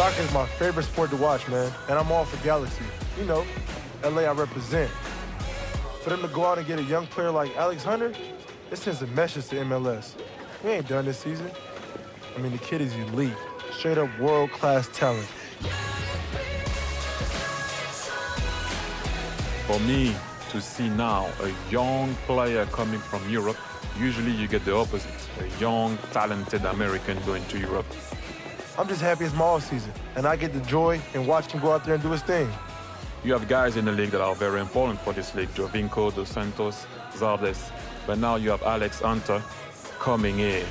Soccer is my favorite sport to watch, man, and I'm all for Galaxy. You know, LA I represent. For them to go out and get a young player like Alex Hunter, it sends a message to MLS. We ain't done this season. I mean, the kid is elite, straight up world-class talent. For me, to see now a young player coming from Europe, usually you get the opposite, a young, talented American going to Europe. I'm just happy it's my off-season, and I get the joy and watch him go out there and do his thing. You have guys in the league that are very important for this league, Jovinko, Dos Santos, Zardes, but now you have Alex Hunter coming in.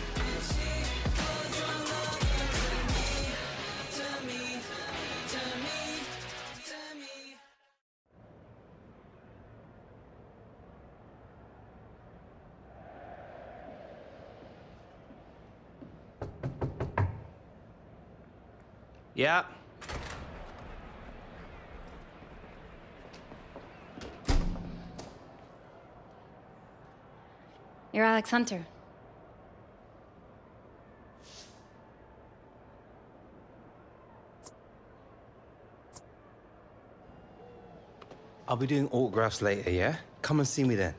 Yeah. You're Alex Hunter. I'll be doing autographs later, yeah? Come and see me then.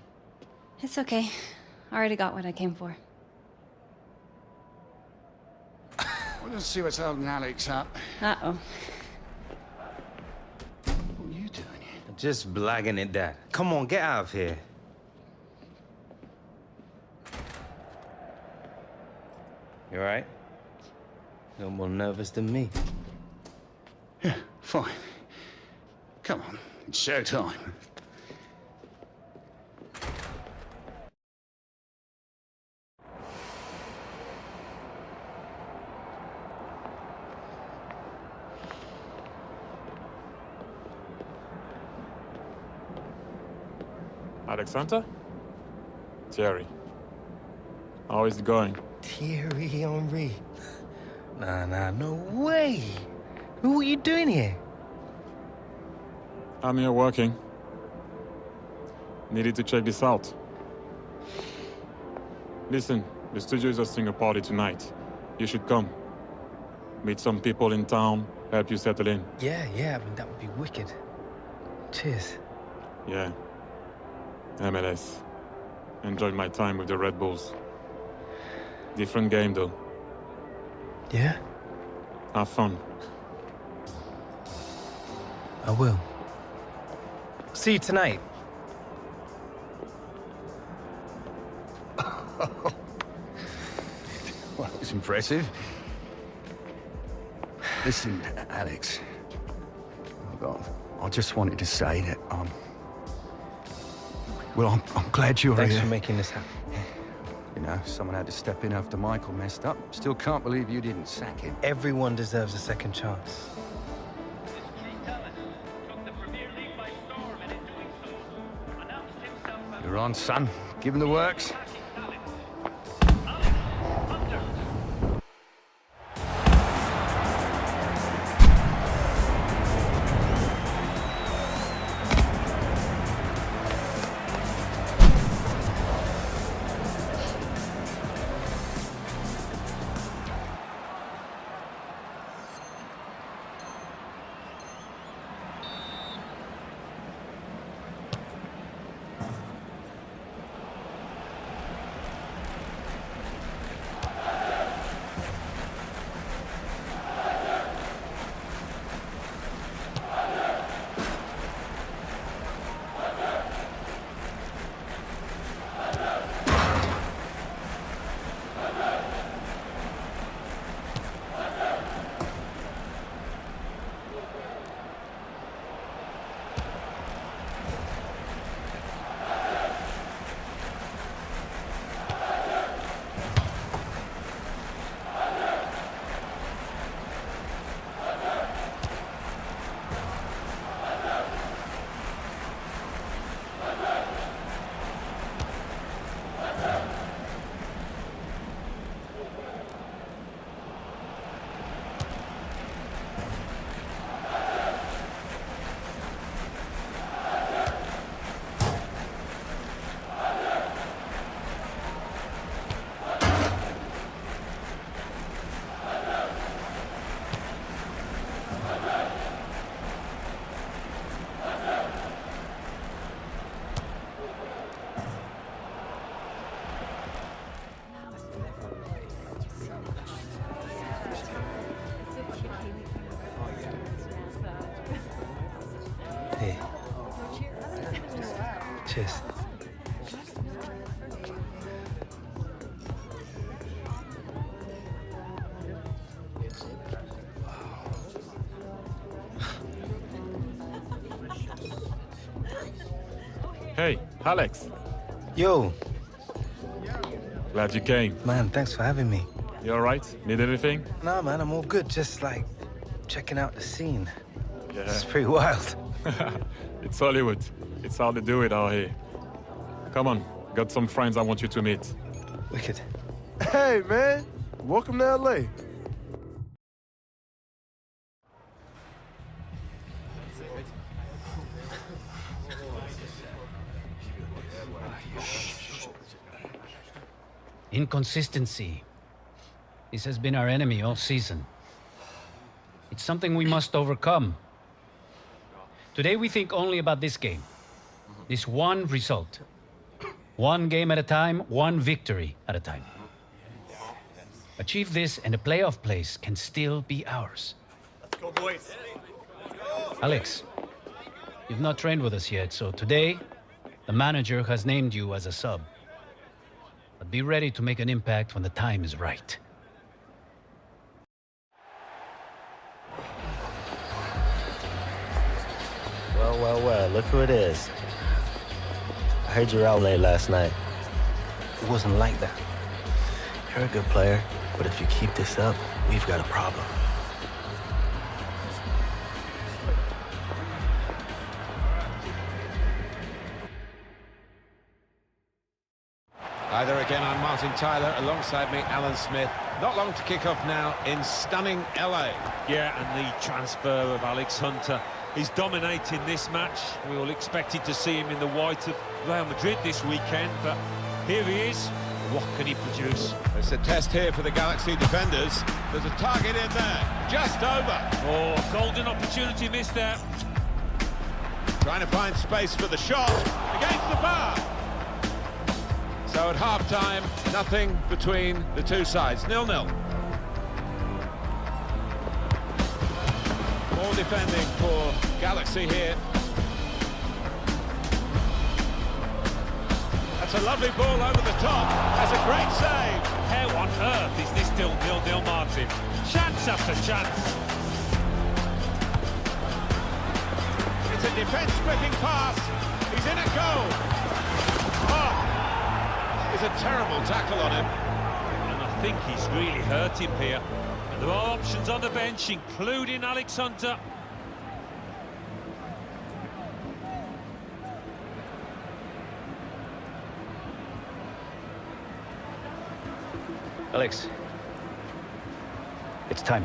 It's okay. I already got what I came for. Well, let's see what's holding Alex up. Uh-oh. What are you doing here? Just blagging it, Dad. Come on, get out of here. You all right? No more nervous than me. Yeah, fine. Come on, it's showtime. Alex Hunter? Thierry. How is it going? Thierry Henry. Nah, no way. What are you doing here? I'm here working. Needed to check this out. Listen, the studio is hosting a party tonight. You should come. Meet some people in town, help you settle in. Yeah, I mean, that would be wicked. Cheers. Yeah. MLS. Enjoyed my time with the Red Bulls. Different game, though. Yeah? Have fun. I will. See you tonight. Well, it's impressive. Listen, Alex. I just wanted to say that, well, I'm glad you're Thanks here. for making this happen. You know, someone had to step in after Michael messed up. Still can't believe you didn't sack him. Everyone deserves a second chance. You're on, son. Give him the works. Cheers. Hey, Alex. Yo, Glad you came. man, thanks for having me. You all right? Need anything? Nah, man, I'm all good. Just like checking out the scene. Yeah. It's pretty wild. It's Hollywood. It's how they do it out here. Come on, got some friends I want you to meet. Wicked. Hey, man. Welcome to LA. Inconsistency. This has been our enemy all season. It's something we must overcome. Today we think only about this game. This one result. One game at a time, one victory at a time. Achieve this and a playoff place can still be ours. Let's go, boys. Alex, you've not trained with us yet, so today the manager has named you as a sub. But be ready to make an impact when the time is right. Well, look who it is. I heard you were out late last night. It wasn't like that. You're a good player, but if you keep this up, we've got a problem. Hi there again, I'm Martin Tyler, alongside me Alan Smith. Not long to kick off now in stunning LA. Yeah, and the transfer of Alex Hunter is dominating this match. We all expected to see him in the white of Real Madrid this weekend, but here he is. What can he produce? It's a test here for the Galaxy defenders. There's a target in there, just over. Oh, golden opportunity missed there. Trying to find space for the shot, against the bar. So at half-time, nothing between the two sides, 0-0. More defending for Galaxy here. That's a lovely ball over the top. That's a great save. How on earth is this still 0-0, Martin? Chance after chance. It's a defence-splitting pass. He's in a goal. Oh, it's a terrible tackle on him. And I think he's really hurt him here. And there are options on the bench, including Alex Hunter. Alex, it's time.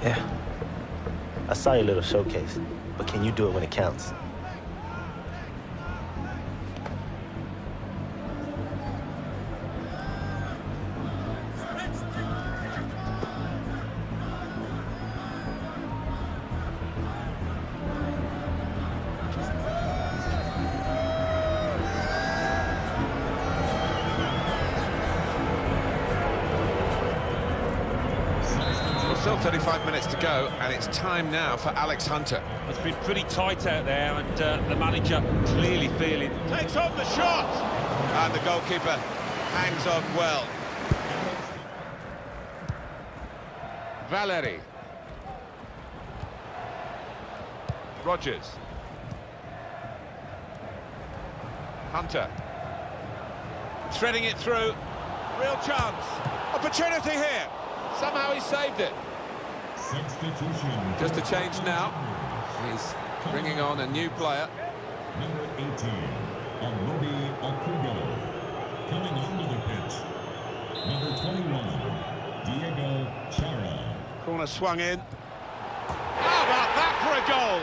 Yeah. I saw your little showcase, but can you do it when it counts? Still 35 minutes to go, and it's time now for Alex Hunter. It's been pretty tight out there, and the manager clearly feeling. Takes on the shot! And the goalkeeper hangs on well. Valeri. Rogers. Hunter. Threading it through. Real chance. Opportunity here. Somehow he saved it. Just a change now. He's bringing on a new player. Number 18, Amobi Okubo. Coming onto the pitch, number 21, Diego Chara. Corner swung in. How about that for a goal?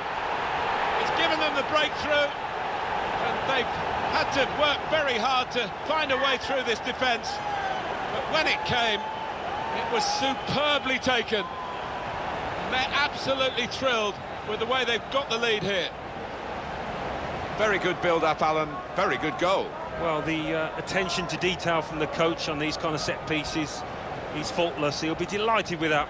It's given them the breakthrough, and they've had to work very hard to find a way through this defence. But when it came, it was superbly taken. And they're absolutely thrilled with the way they've got the lead here. Very good build-up, Alan. Very good goal. Well, the attention to detail from the coach on these kind of set pieces, he's faultless. He'll be delighted with that.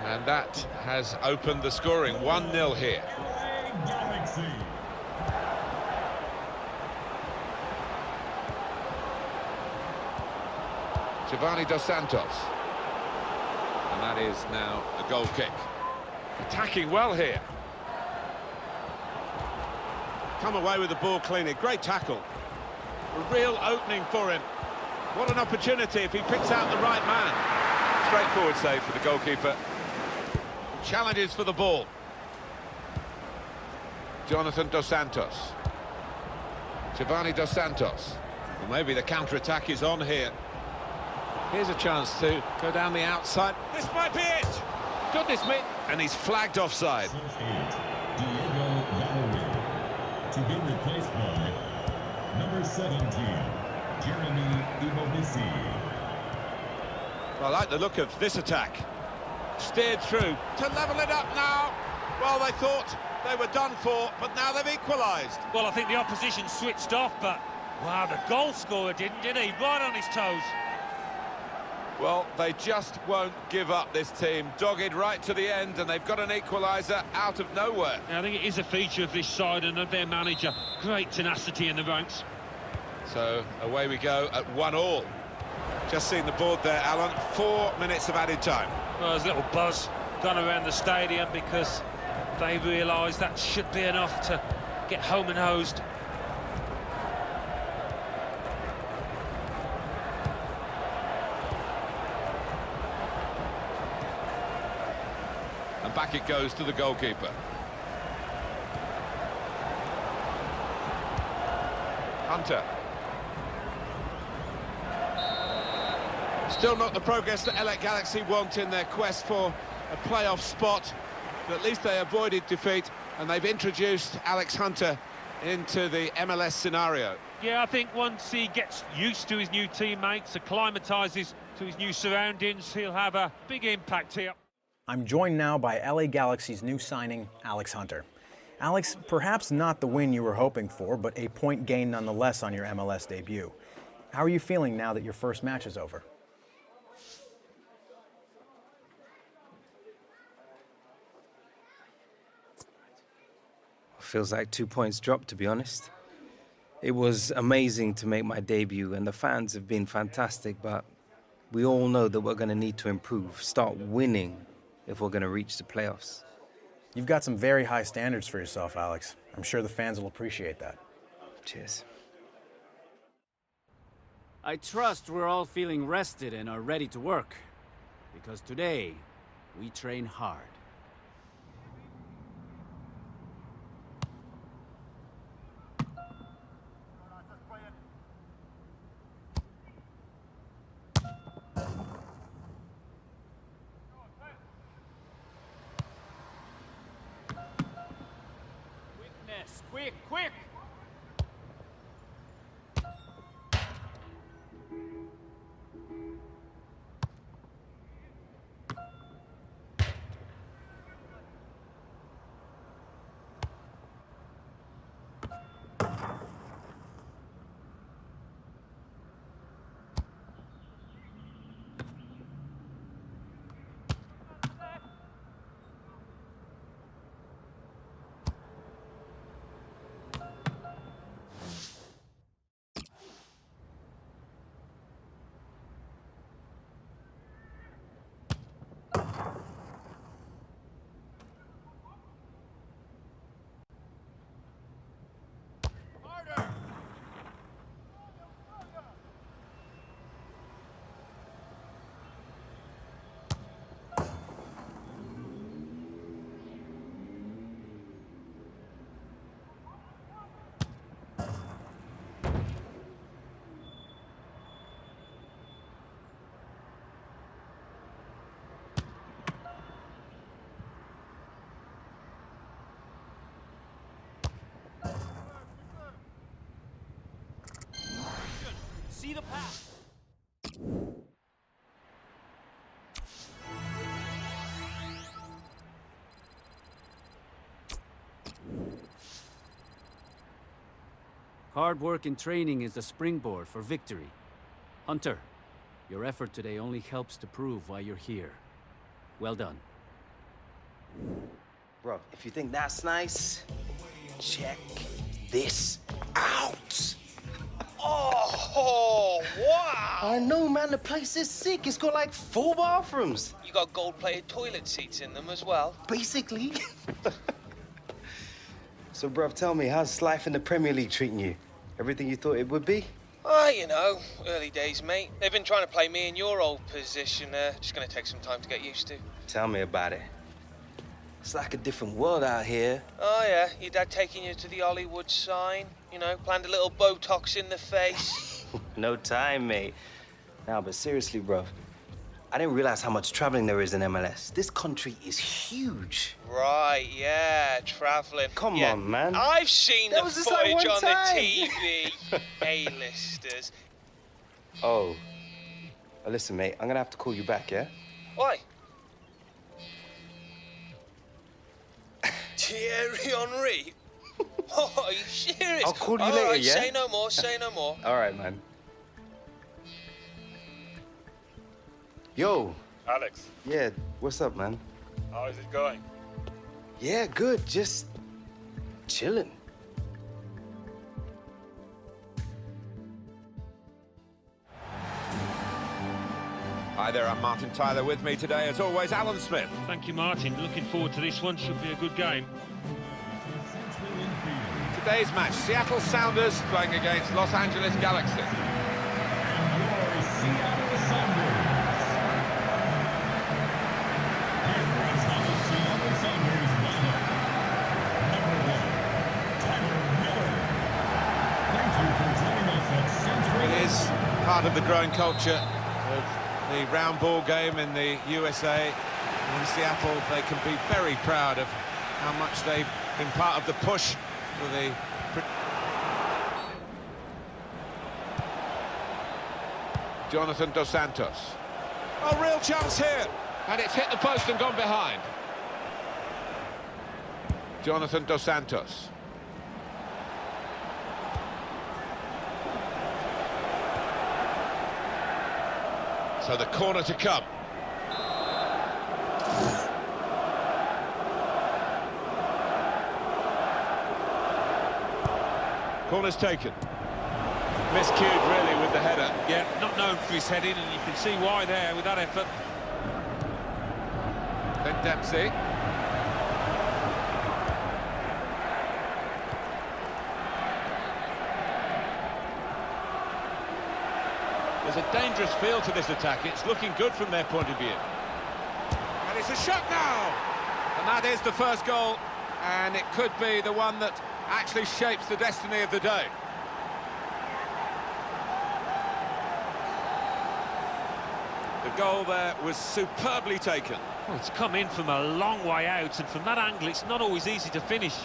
And that has opened the scoring, 1-0 here. Galaxy. Giovanni Dos Santos. And that is now a goal kick. Attacking well here. Come away with the ball cleanly. Great tackle. A real opening for him. What an opportunity if he picks out the right man. Straightforward save for the goalkeeper. Challenges for the ball. Jonathan Dos Santos. Giovanni Dos Santos. Well, maybe the counter-attack is on here. Here's a chance to go down the outside. This might be it! Goodness me! And he's flagged offside. Diego Valerie. To be replaced by number 17, Jeremy Immobisi. I like the look of this attack. Steered through to level it up now. Well, they thought they were done for, but now they've equalised. Well, I think the opposition switched off, but wow, the goal scorer didn't, did he? Right on his toes. Well, they just won't give up, this team. Dogged right to the end, and they've got an equaliser out of nowhere. I think it is a feature of this side and of their manager. Great tenacity in the ranks. So away we go at 1-1. Just seen the board there, Alan. 4 minutes of added time. Well, there's a little buzz gone around the stadium because they realise that should be enough to get home and hosed. And back it goes to the goalkeeper. Hunter. Still not the progress that LA Galaxy want in their quest for a playoff spot, but at least they avoided defeat, and they've introduced Alex Hunter into the MLS scenario. Yeah, I think once he gets used to his new teammates, acclimatises to his new surroundings, he'll have a big impact here. I'm joined now by LA Galaxy's new signing, Alex Hunter. Alex, perhaps not the win you were hoping for, but a point gain nonetheless on your MLS debut. How are you feeling now that your first match is over? Feels like 2 points dropped, to be honest. It was amazing to make my debut, and the fans have been fantastic, but we all know that we're going to need to improve, start winning if we're going to reach the playoffs. You've got some very high standards for yourself, Alex. I'm sure the fans will appreciate that. Cheers. I trust we're all feeling rested and are ready to work, because today we train hard. Quick, quick! See the pass. Hard work and training is the springboard for victory. Hunter, your effort today only helps to prove why you're here. Well done. Bro, if you think that's nice, check this out. Oh, wow! I know, man. The place is sick. It's got like 4 bathrooms. You got gold-plated toilet seats in them as well. Basically. So, bruv, tell me, how's life in the Premier League treating you? Everything you thought it would be? You know, early days, mate. They've been trying to play me in your old position. Just gonna take some time to get used to. Tell me about it. It's like a different world out here. Oh, yeah. Your dad taking you to the Hollywood sign. You know, planned a little Botox in the face. No time, mate. Now, but seriously, bruv, I didn't realize how much traveling there is in MLS. This country is huge. Right, yeah, traveling. Come on, man. I've seen That the was just like footage one on time. the TV. A-listers. Oh. Listen, mate, I'm gonna have to call you back, yeah? Why? Thierry Henry? Oh, are you serious? I'll call you All later, right, yeah? say no more, say no more. All right, man. Yo. Alex, Yeah, what's up, man? how is it going? Yeah, good. Just chilling. Hi there, I'm Martin Tyler. With me today, as always, Alan Smith. Thank you, Martin. Looking forward to this one. Should be a good game. Today's match, Seattle Sounders playing against Los Angeles Galaxy. It is part of the growing culture of the round ball game in the USA. In Seattle, they can be very proud of how much they've been part of the push for the... Jonathan Dos Santos. Oh, real chance here. And it's hit the post and gone behind. Jonathan Dos Santos. So the corner to come. Corner's taken. Miscued, really, with the header. Yeah, not known for his heading, and you can see why there with that effort. Ben Dempsey. There's a dangerous feel to this attack. It's looking good from their point of view. And it's a shot now! And that is the first goal, and it could be the one that actually shapes the destiny of the day. The goal there was superbly taken. Well, it's come in from a long way out, and from that angle, it's not always easy to finish.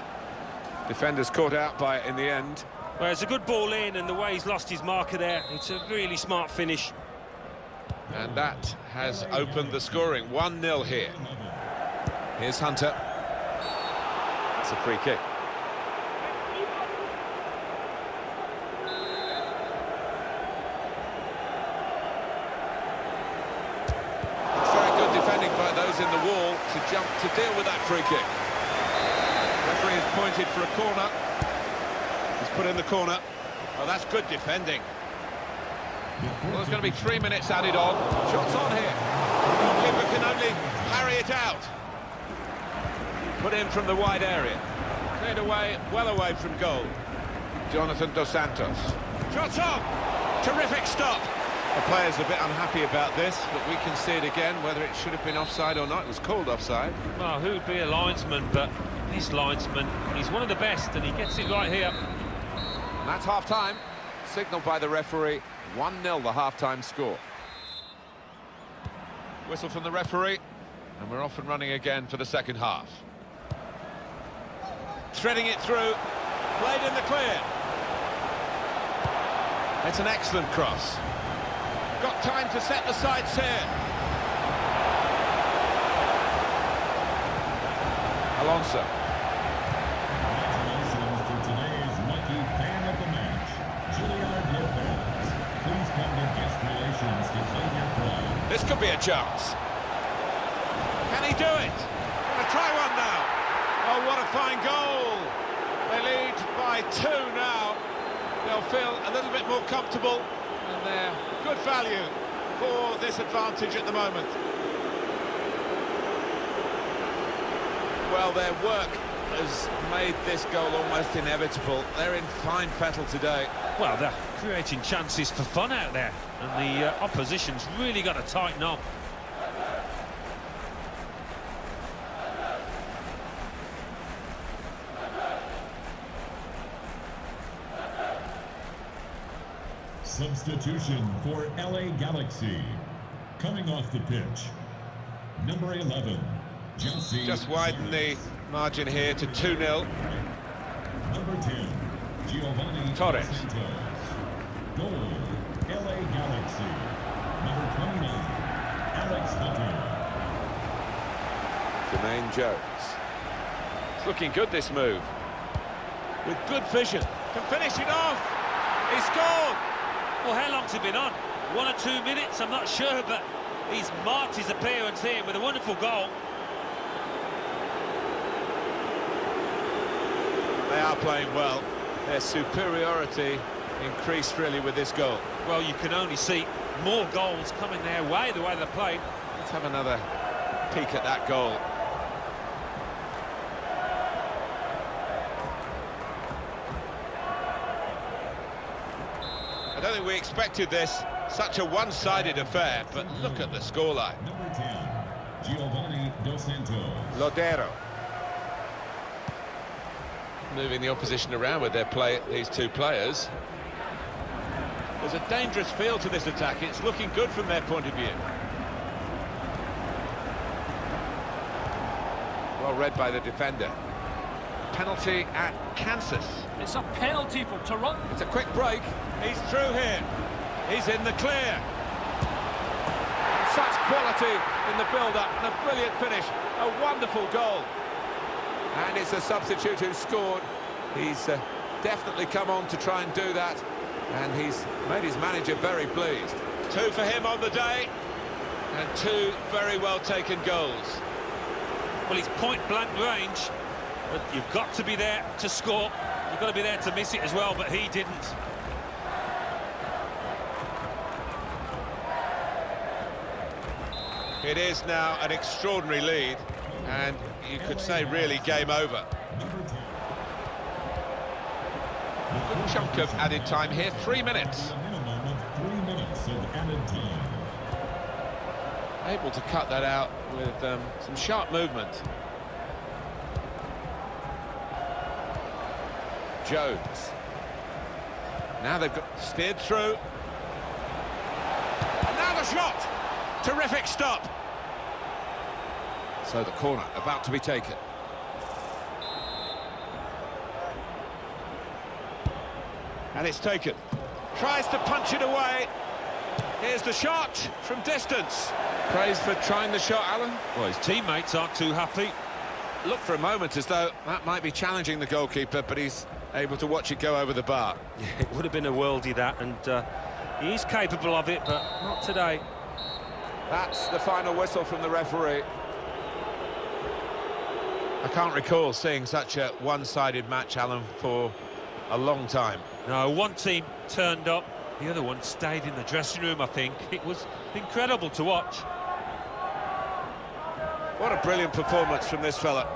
Defenders caught out by it in the end. Well, it's a good ball in, and the way he's lost his marker there, it's a really smart finish. And that has opened the scoring. 1-0 here. Here's Hunter. It's a free kick. It's very good defending by those in the wall to jump to deal with that free kick. Referee has pointed for a corner. He's put in the corner. Well, that's good defending. Well, there's going to be 3 minutes added on. Shots on here. The keeper can only parry it out. Put in from the wide area. Cleared away, well away from goal. Jonathan Dos Santos. Shots on! Terrific stop. The player's a bit unhappy about this, but we can see it again, whether it should have been offside or not. It was called offside. Well, who'd be a linesman, but this linesman, he's one of the best, and he gets it right here. And that's half-time. Signalled by the referee. 1-0 the half-time score. Whistle from the referee, and we're off and running again for the second half. Threading it through, played in the clear. It's an excellent cross. Got time to set the sights here. Alonso. Congratulations to today's lucky fan of the match, Juliard Lopez. Please come to guest relations to claim your prize. This could be a chance. Can he do it? Gonna try one now. Oh, what a fine goal. They lead by 2 now. They'll feel a little bit more comfortable, and they're good value for this advantage at the moment. Well, their work has made this goal almost inevitable. They're in fine fettle today. Well, they're creating chances for fun out there, and the opposition's really got to tighten up. Substitution for LA Galaxy. Coming off the pitch, number 11, Jesse. Just widen the margin here to 2-0. Number 10, Giovanni Torres. Santos. Goal, LA Galaxy. Number 29, Alex Hunter. Jermaine Jones. It's looking good, this move. With good vision. Can finish it off. He scored. Well, how long's he been on? 1 or 2 minutes? I'm not sure, but he's marked his appearance here with a wonderful goal. They are playing well. Their superiority increased really with this goal. Well, you can only see more goals coming their way, the way they're played. Let's have another peek at that goal. I don't think we expected this, such a one-sided affair, but look at the scoreline. Number 10, Giovanni Dos Santos. Lodero. Moving the opposition around with their play, these two players. There's a dangerous feel to this attack. It's looking good from their point of view. Well read by the defender. Penalty at Kansas. It's a penalty for Toronto. It's a quick break. He's through here. He's in the clear. Such quality in the build-up and a brilliant finish. A wonderful goal. And it's a substitute who scored. He's definitely come on to try and do that. And he's made his manager very pleased. 2 for him on the day. And 2 very well-taken goals. Well, he's point-blank range, but you've got to be there to score. You've got to be there to miss it as well, but he didn't. It is now an extraordinary lead, and you could say really game over. Good chunk of added time here, 3 minutes. A minimum of 3 minutes of added time. Able to cut that out with some sharp movement. Jones. Now they've got steered through. And now the shot! Terrific stop. So the corner about to be taken. And it's taken. Tries to punch it away. Here's the shot from distance. Praise for trying the shot, Alan. Well, his teammates aren't too happy. Looked for a moment as though that might be challenging the goalkeeper, but he's able to watch it go over the bar. Yeah, it would have been a worldie, that, and he's capable of it, but not today. That's the final whistle from the referee. I can't recall seeing such a one-sided match, Alan, for a long time. No, one team turned up, the other one stayed in the dressing room, I think. It was incredible to watch. What a brilliant performance from this fella.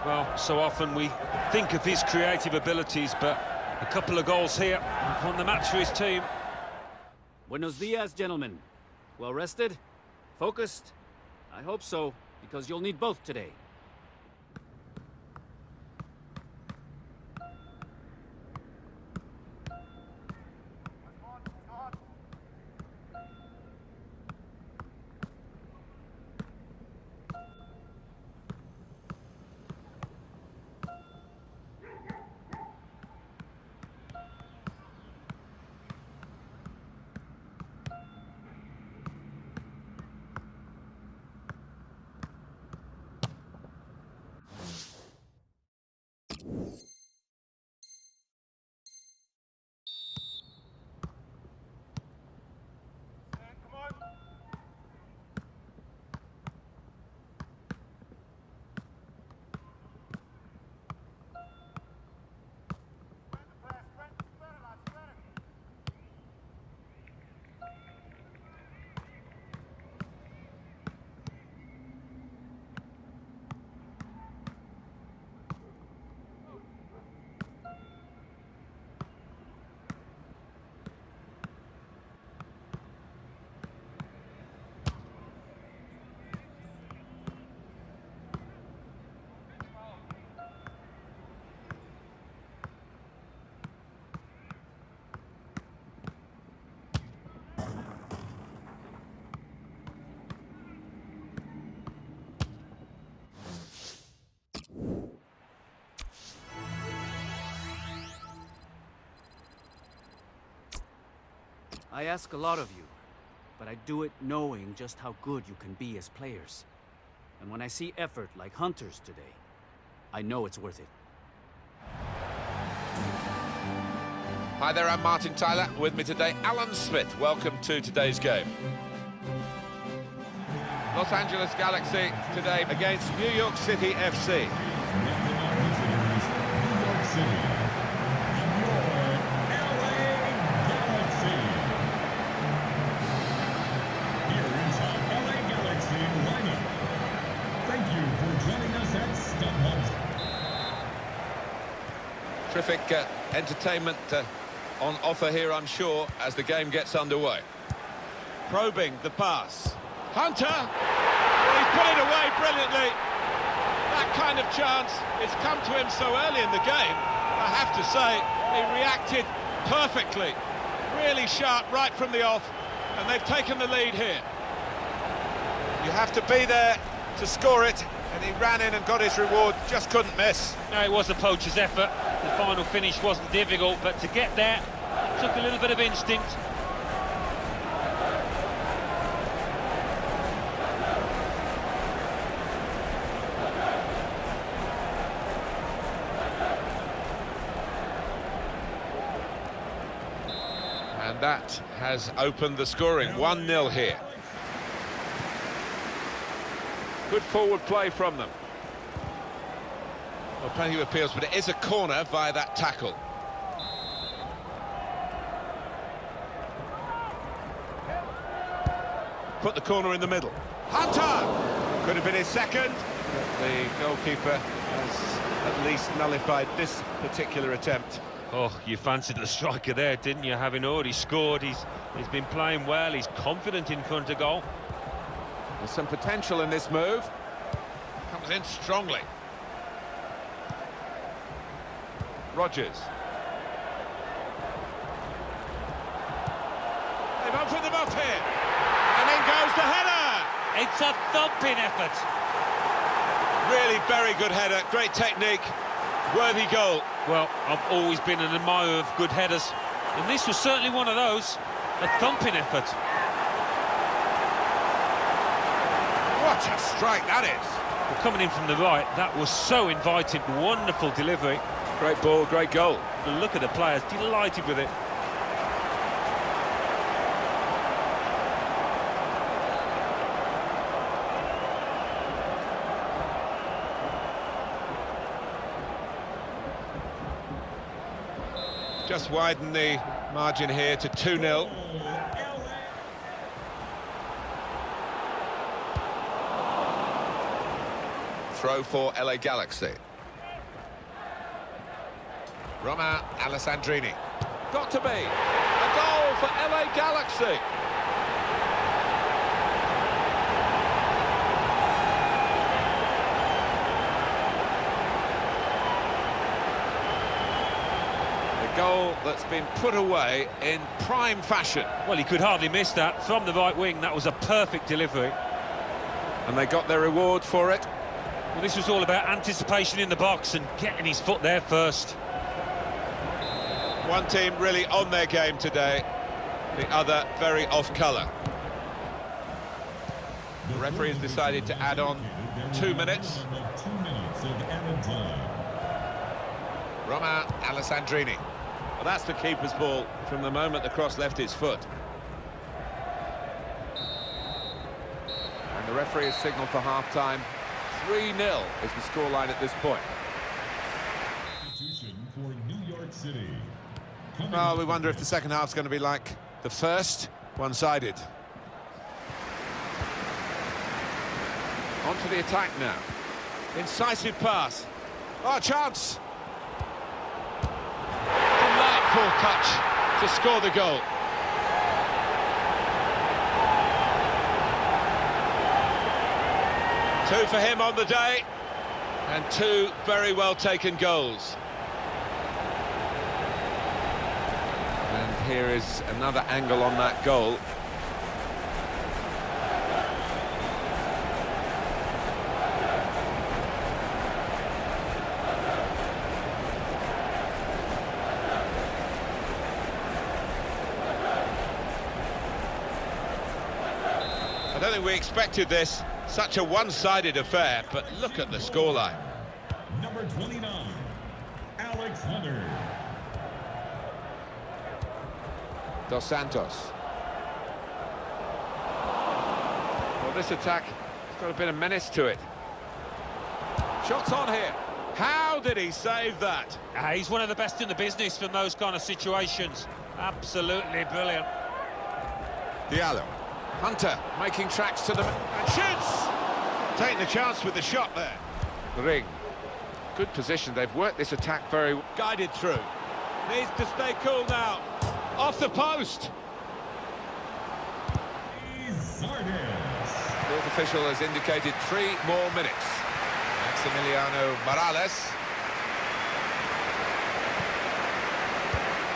Well, so often we think of his creative abilities, but a couple of goals here won the match for his team. Buenos dias, gentlemen. Well rested? Focused? I hope so, because you'll need both today. I ask a lot of you, but I do it knowing just how good you can be as players. And when I see effort like Hunter's today, I know it's worth it. Hi there, I'm Martin Tyler. With me today, Alan Smith. Welcome to today's game. Los Angeles Galaxy today against New York City FC. Terrific entertainment on offer here, I'm sure, as the game gets underway. Probing the pass. Hunter! Well, he's put it away brilliantly. That kind of chance, it's come to him so early in the game. I have to say, he reacted perfectly. Really sharp right from the off, and they've taken the lead here. You have to be there to score it, and he ran in and got his reward, just couldn't miss. No, it was a poacher's effort. The final finish wasn't difficult, but to get there, took a little bit of instinct. And that has opened the scoring, 1-0 here. Good forward play from them. Well, plenty of appeals, but it is a corner via that tackle. Put the corner in the middle. Hunter! Could have been his second. The goalkeeper has at least nullified this particular attempt. Oh, you fancied the striker there, didn't you? Having already scored, he's been playing well, he's confident in front of goal. There's some potential in this move. Comes in strongly. Rodgers. They've opened them up here. And in goes the header! It's a thumping effort. Really very good header, great technique, worthy goal. Well, I've always been an admirer of good headers, and this was certainly one of those. A thumping effort. What a strike that is! Well, coming in from the right, that was so inviting. Wonderful delivery. Great ball, great goal. The look of the players, delighted with it. Just widen the margin here to 2-0. Throw for LA Galaxy. Romain Alessandrini. Got to be a goal for LA Galaxy. Goal that's been put away in prime fashion. Well, he could hardly miss that. From the right wing, that was a perfect delivery. And they got their reward for it. Well, this was all about anticipation in the box and getting his foot there first. One team really on their game today, the other very off colour. The referee has decided to add on 2 minutes. 2 minutes of added time. Romain Alessandrini. Well, that's the keeper's ball from the moment the cross left his foot. And the referee has signalled for half-time. 3-0 is the scoreline at this point. For New York City. Well, we wonder if the second half's going to be like the first, one-sided. On to the attack now. Incisive pass. Oh, chance! Delightful touch to score the goal. Two for him on the day, and two very well taken goals. And here is another angle on that goal. I don't think we expected this. Such a one-sided affair, but look at the scoreline. Number 29, Alex Hunter. Dos Santos. Well, this attack has got a bit of menace to it. Shots on here. How did he save that? He's one of the best in the business from those kind of situations. Absolutely brilliant. Diallo. Hunter making tracks to the... and shoots! Taking the chance with the shot there. Ring. Good position. They've worked this attack very... Guided through. Needs to stay cool now. Off the post. Fourth official has indicated 3 more minutes. Maximiliano Morales.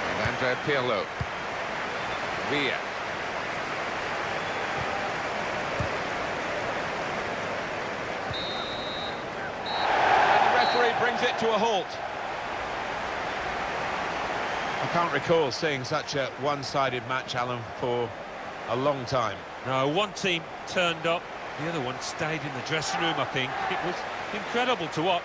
And Andrea Pirlo. Villa. Brings it to a halt. I can't recall seeing such a one-sided match, Alan, for a long time. No, one team turned up, the other one stayed in the dressing room, I think. It was incredible to watch.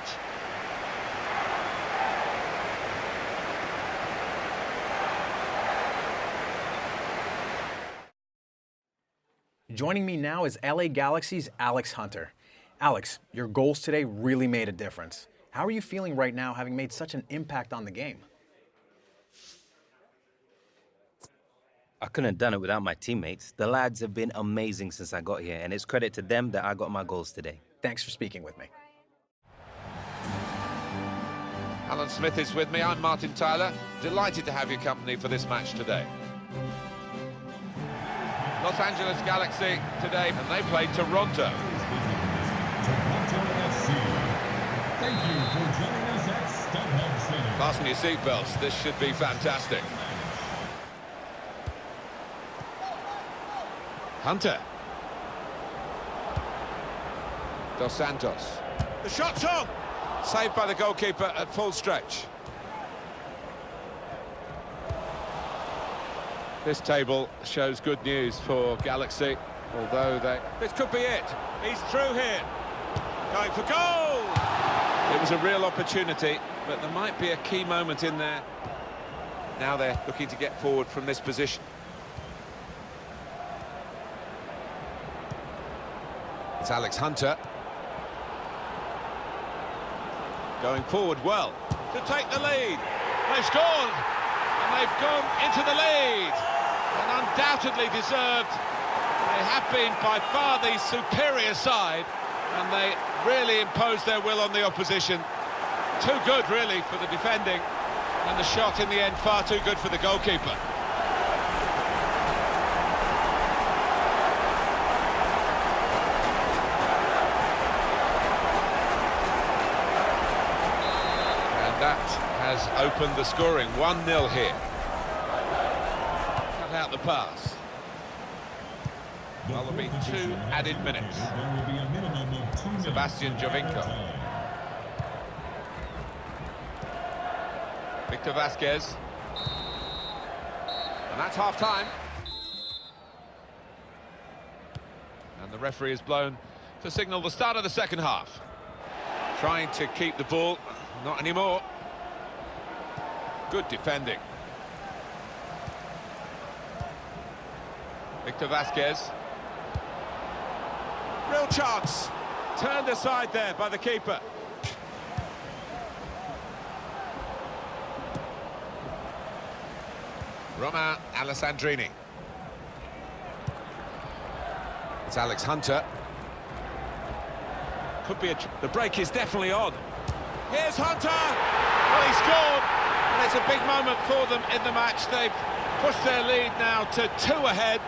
Joining me now is LA Galaxy's Alex Hunter. Alex, your goals today really made a difference. How are you feeling right now, having made such an impact on the game? I couldn't have done it without my teammates. The lads have been amazing since I got here, and it's credit to them that I got my goals today. Thanks for speaking with me. Alan Smith is with me. I'm Martin Tyler. Delighted to have your company for this match today. Los Angeles Galaxy today, and they played Toronto. Thank you for joining us at StubHub Center. Fasten your seatbelts. This should be fantastic. Hunter. Dos Santos. The shot's on! Saved by the goalkeeper at full stretch. This table shows good news for Galaxy, although they... This could be it. He's through here. Going for goal! It was a real opportunity, but there might be a key moment in there. Now they're looking to get forward from this position. It's Alex Hunter. Going forward well. To take the lead. They've scored! And they've gone into the lead. And undoubtedly deserved. They have been by far the superior side. And they really imposed their will on the opposition. Too good, really, for the defending. And the shot in the end far too good for the goalkeeper. And that has opened the scoring. 1-0 here. Cut out the pass. Well, there'll be 2 added minutes. Sebastian Jovinko. Victor Vasquez. And that's half-time. And the referee has blown to signal the start of the second half. Trying to keep the ball. Not anymore. Good defending. Victor Vasquez. Real chance. Turned aside there by the keeper. Romain Alessandrini. It's Alex Hunter. Could be the break is definitely on. Here's Hunter! Well, he scored, and it's a big moment for them in the match. They've pushed their lead now to 2 ahead.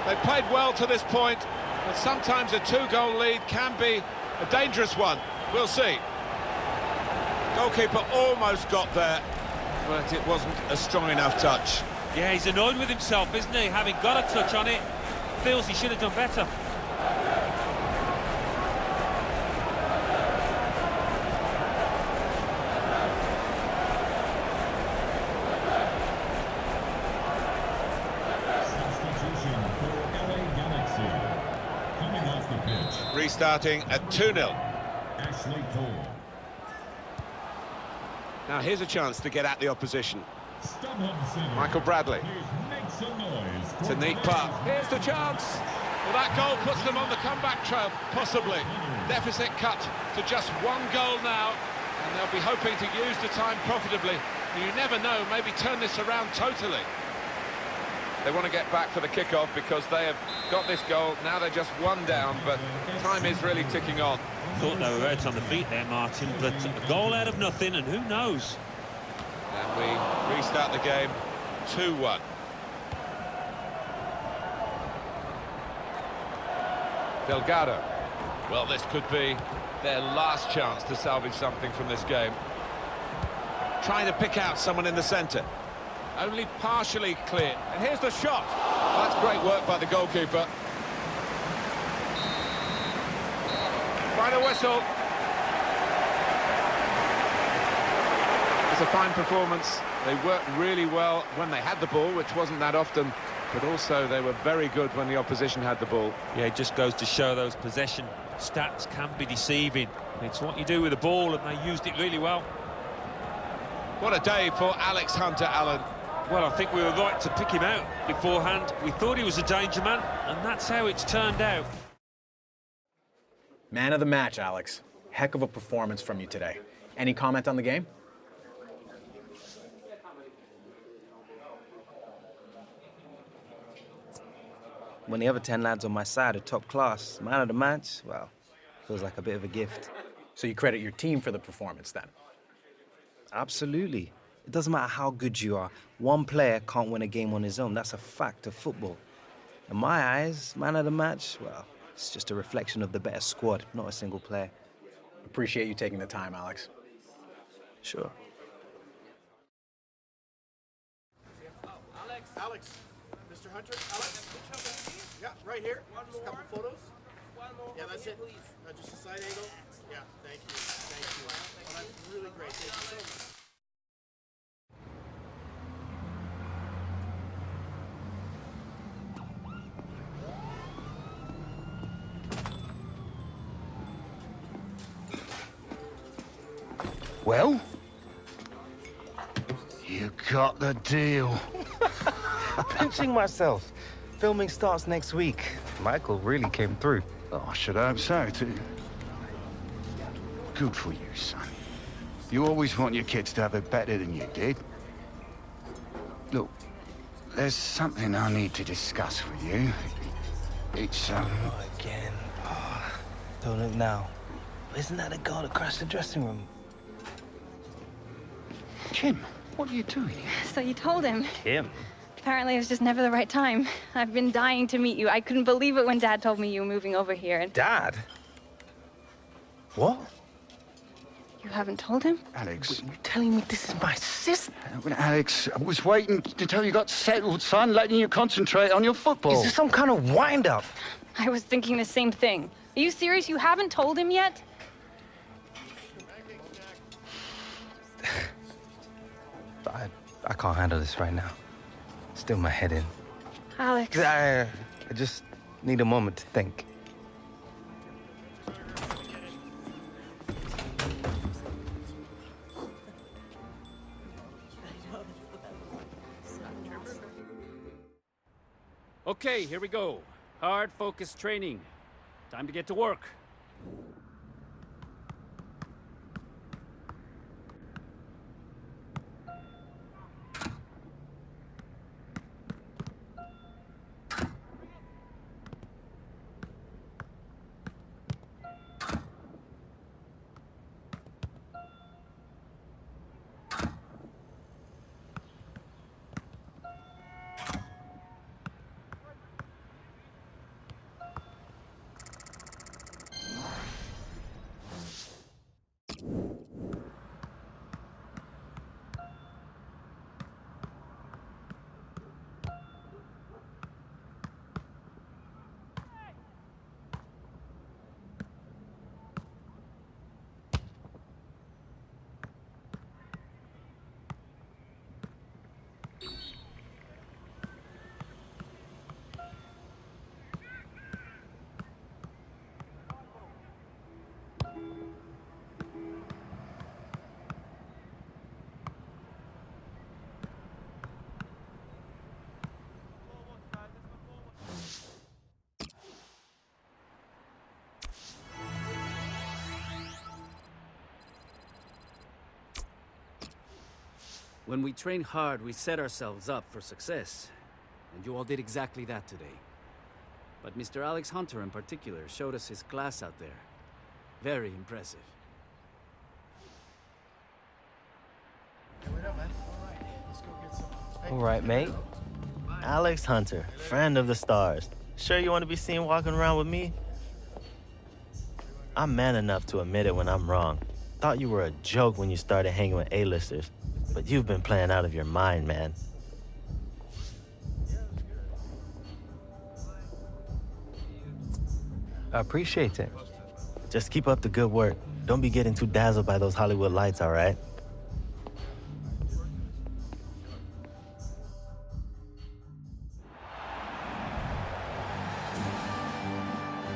They've played well to this point, but sometimes a 2-goal lead can be a dangerous one. We'll see. Goalkeeper almost got there, but it wasn't a strong enough touch. Yeah, he's annoyed with himself, isn't he? Having got a touch on it, feels he should have done better. Substitution for LA Galaxy. restarting at 2-0. Ashley Cole. Now here's a chance to get at the opposition. StubHub Center. Michael Bradley. Make some noise. It's a neat pass. Here's the chance. Well, that goal puts them on the comeback trail, possibly. Deficit cut to just 1 goal now, and they'll be hoping to use the time profitably. You never know, maybe turn this around totally. They want to get back for the kickoff because they have got this goal. Now they're just 1 down, but time is really ticking on. Thought they were out on the feet there, Martin, but a goal out of nothing, and who knows? And we restart the game 2-1. Delgado. Well, this could be their last chance to salvage something from this game. Trying to pick out someone in the centre. Only partially clear. And here's the shot. That's great work by the goalkeeper. Final whistle. It's a fine performance. They worked really well when they had the ball, which wasn't that often, but also they were very good when the opposition had the ball. Yeah, it just goes to show those possession stats can be deceiving. It's what you do with the ball, and they used it really well. What a day for Alex Hunter, Alan. Well, I think we were right to pick him out beforehand. We thought he was a danger man, and that's how it's turned out. Man of the match, Alex. Heck of a performance from you today. Any comment on the game? When the other 10 lads on my side are top class, man of the match, well, feels like a bit of a gift. So you credit your team for the performance then? Absolutely. It doesn't matter how good you are. One player can't win a game on his own. That's a fact of football. In my eyes, man of the match, well, it's just a reflection of the better squad, not a single player. Appreciate you taking the time, Alex. Sure. Alex, Mr. Hunter, Alex, yeah, right here. Just a couple photos. Yeah, that's it. Just a side angle. Yeah, thank you. Thank you. Oh, that's really great. Thank you so much. Well? You got the deal. Pinching myself. Filming starts next week. Michael really came through. Oh, I should hope so, too. Good for you, son. You always want your kids to have it better than you did. Look, there's something I need to discuss with you. It's, Oh, again. Oh, don't look now. Isn't that the girl that crashed the dressing room? Kim, what are you doing? So you told him. Kim? Apparently it was just never the right time. I've been dying to meet you. I couldn't believe it when Dad told me you were moving over here. And Dad? What? you haven't told him? Alex. You're telling me this is my sister? Alex, I was waiting until you got settled, son, letting you concentrate on your football. Is this some kind of wind-up? I was thinking the same thing. Are you serious? You haven't told him yet? I can't handle this right now. Still my head in. Alex. I just need a moment to think. Okay, here we go. Hard focus training. Time to get to work. When we train hard, we set ourselves up for success. And you all did exactly that today. But Mr. Alex Hunter in particular showed us his class out there. Very impressive. All right, mate. Alex Hunter, friend of the stars. Sure you want to be seen walking around with me? I'm man enough to admit it when I'm wrong. Thought you were a joke when you started hanging with A-listers, but you've been playing out of your mind, man. I appreciate it. Just keep up the good work. Don't be getting too dazzled by those Hollywood lights, all right?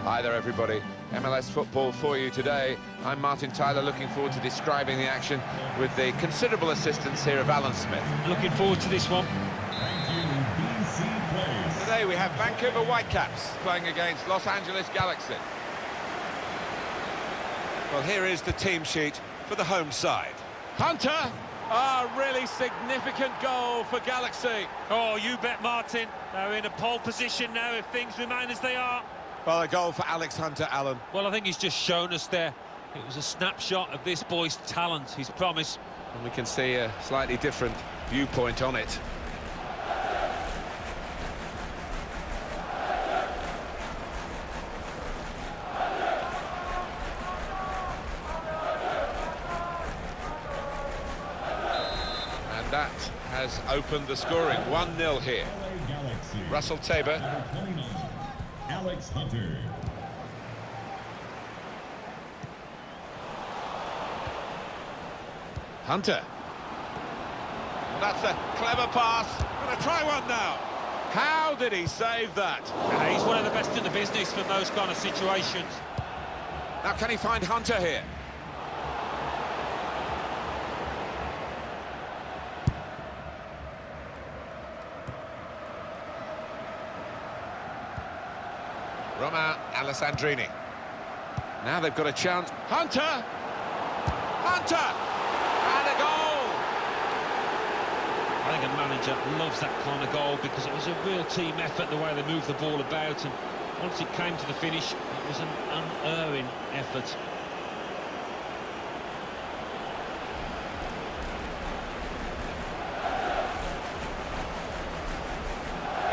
Hi there, everybody. MLS football for you today. I'm Martin Tyler, looking forward to describing the action with the considerable assistance here of Alan Smith. Looking forward to this one. Today we have Vancouver Whitecaps playing against Los Angeles Galaxy. Well, here is the team sheet for the home side. Hunter! A really significant goal for Galaxy. Oh, you bet, Martin. They're in a pole position now if things remain as they are. Well, a goal for Alex Hunter, Alan. Well, I think he's just shown us there. It was a snapshot of this boy's talent, his promise. And we can see a slightly different viewpoint on it. And that has opened the scoring. 1-0 here. Russell Tabor. Alex Hunter. Hunter. That's a clever pass. Gonna try one now. How did he save that? He's one of the best in the business for those kind of situations. Now can he find Hunter here? Romain Alessandrini. Now they've got a chance. Hunter! Hunter! And a goal! I think a manager loves that kind of goal because it was a real team effort, the way they moved the ball about, and once it came to the finish, it was an unerring effort.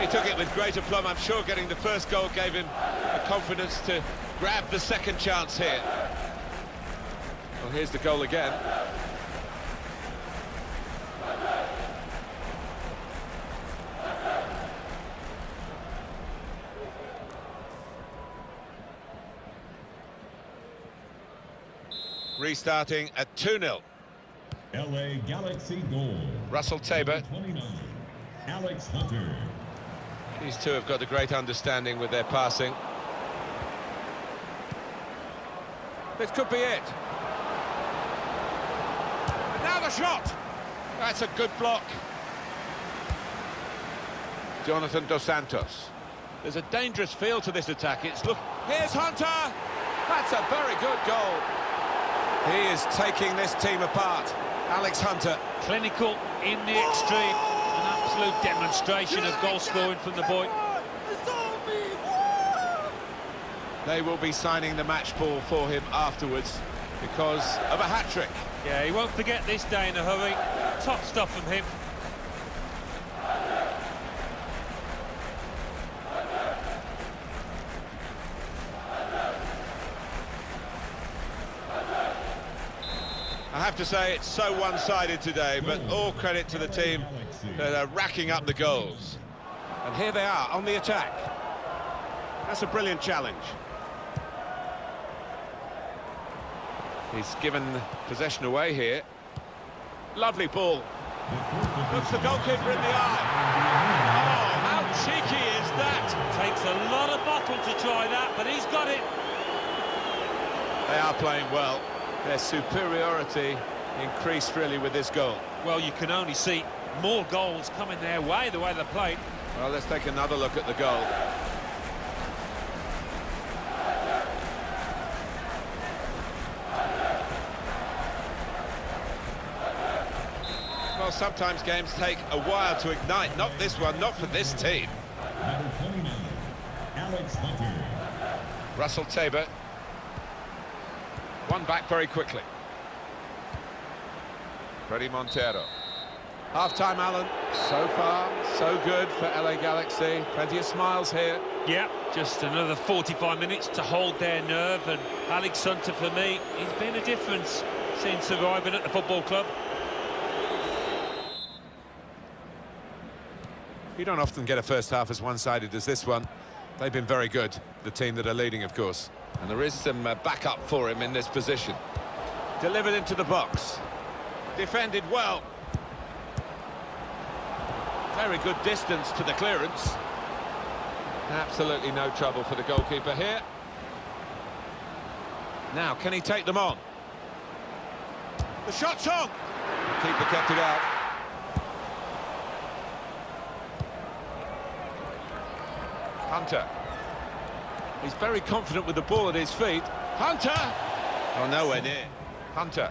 He took it with great aplomb. I'm sure getting the first goal gave him the confidence to grab the second chance here. Well, here's the goal again. Restarting at 2-0. LA Galaxy goal. Russell Tabor. 29. Alex Hunter. These two have got a great understanding with their passing. This could be it. And now the shot! That's a good block. Jonathan Dos Santos. There's a dangerous feel to this attack. Here's Hunter! That's a very good goal. He is taking this team apart. Alex Hunter. Clinical in the extreme. An absolute demonstration of goal scoring from the boy. They will be signing the match ball for him afterwards because of a hat-trick. Yeah, he won't forget this day in a hurry. Top stuff from him. I have to say it's so one-sided today, but all credit to the team that are racking up the goals. And here they are on the attack. That's a brilliant challenge. He's given possession away here. Lovely ball. Looks the goalkeeper in the eye. Oh, how cheeky is that? Takes a lot of bottle to try that, but he's got it. They are playing well. Their superiority increased really with this goal. Well, you can only see more goals coming their way, the way they played. Well, let's take another look at the goal. Well, Well, sometimes games take a while to ignite. Not this one, not for this team. Number 29, Alex Hunter. Russell Tabor. One back very quickly. Freddie Montero. Half-time, Alan. So far, so good for LA Galaxy. Plenty of smiles here. Yeah, just another 45 minutes to hold their nerve, and Alex Hunter, for me, he's been a difference since arriving at the football club. You don't often get a first half as one-sided as this one. They've been very good, the team that are leading, of course. And there is some backup for him in this position. Delivered into the box. Defended well. Very good distance to the clearance. Absolutely no trouble for the goalkeeper here. Now, can he take them on? The shot's on! The keeper kept it out. Hunter. He's very confident with the ball at his feet. Hunter! Oh, nowhere near. Hunter.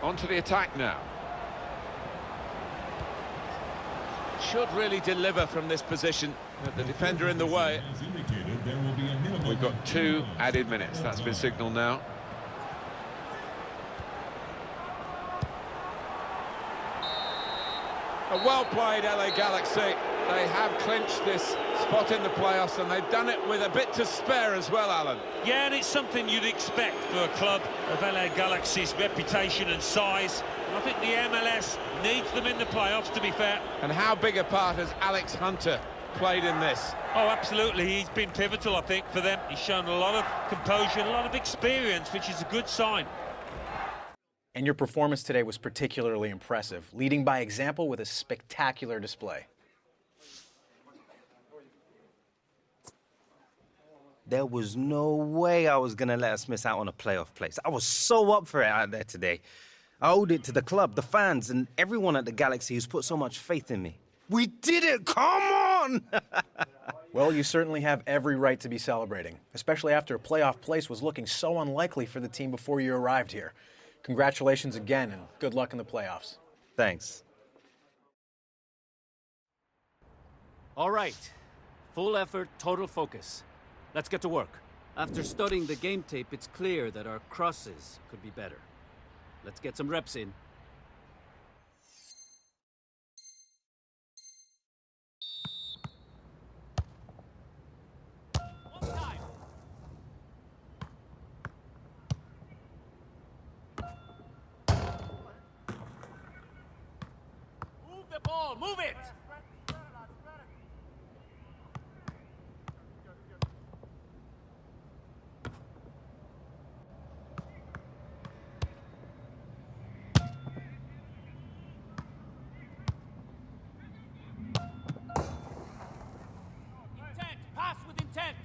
On to the attack now. Should really deliver from this position. The defender in the way. We've got 2 added minutes. That's been signalled now. A well-played LA Galaxy. They have clinched this spot in the playoffs, and they've done it with a bit to spare as well, Alan. Yeah, and it's something you'd expect for a club of LA Galaxy's reputation and size. And I think the MLS needs them in the playoffs, to be fair. And how big a part has Alex Hunter played in this? Oh, absolutely. He's been pivotal, I think, for them. He's shown a lot of composure, a lot of experience, which is a good sign. And your performance today was particularly impressive, leading by example with a spectacular display. There was no way I was going to let us miss out on a playoff place. I was so up for it out there today. I owed it to the club, the fans, and everyone at the Galaxy who's put so much faith in me. We did it! Come on! Well, you certainly have every right to be celebrating, especially after a playoff place was looking so unlikely for the team before you arrived here. Congratulations again, and good luck in the playoffs. Thanks. All right. Full effort, total focus. Let's get to work. After studying the game tape, it's clear that our crosses could be better. Let's get some reps in. Move the ball, move it! Intent, pass with intent!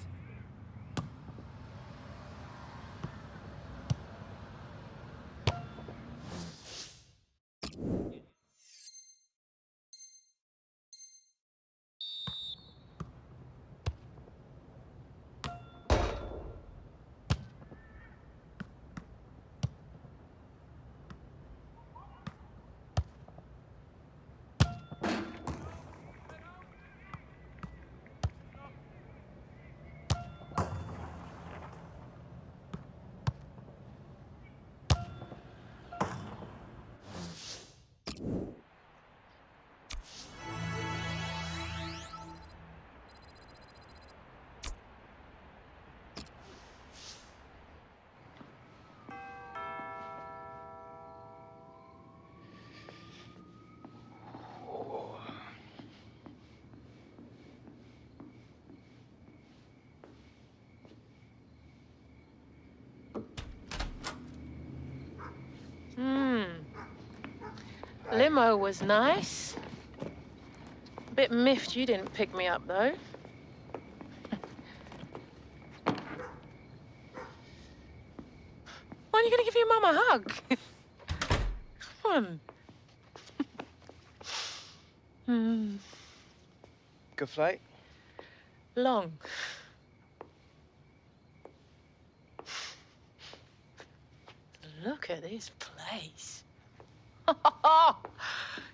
Limo was nice. Bit miffed you didn't pick me up, though. When are you going to give your mum a hug? Come on. Good flight? Long. Look at this place. place.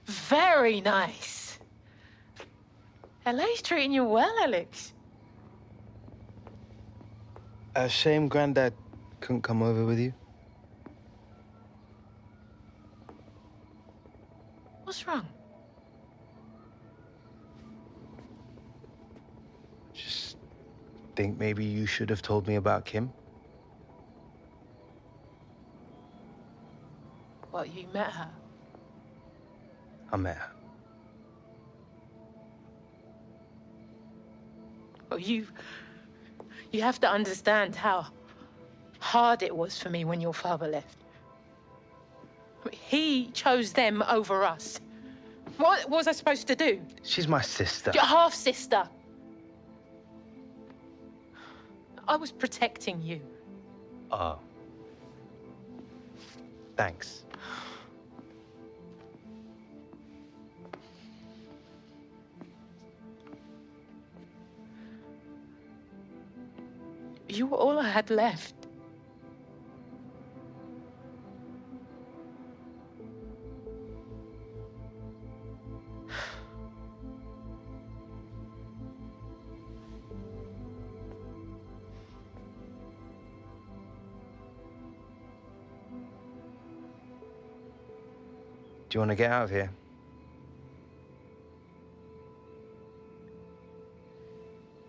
Very nice. LA's treating you well, Alex. A shame Grandad couldn't come over with you. What's wrong? Just think maybe you should have told me about Kim. Well, you met her. I met her. Well, you have to understand how hard it was for me when your father left. I mean, he chose them over us. What was I supposed to do? She's my sister. Your half-sister. I was protecting you. Oh. Thanks. You were all I had left. Do you want to get out of here?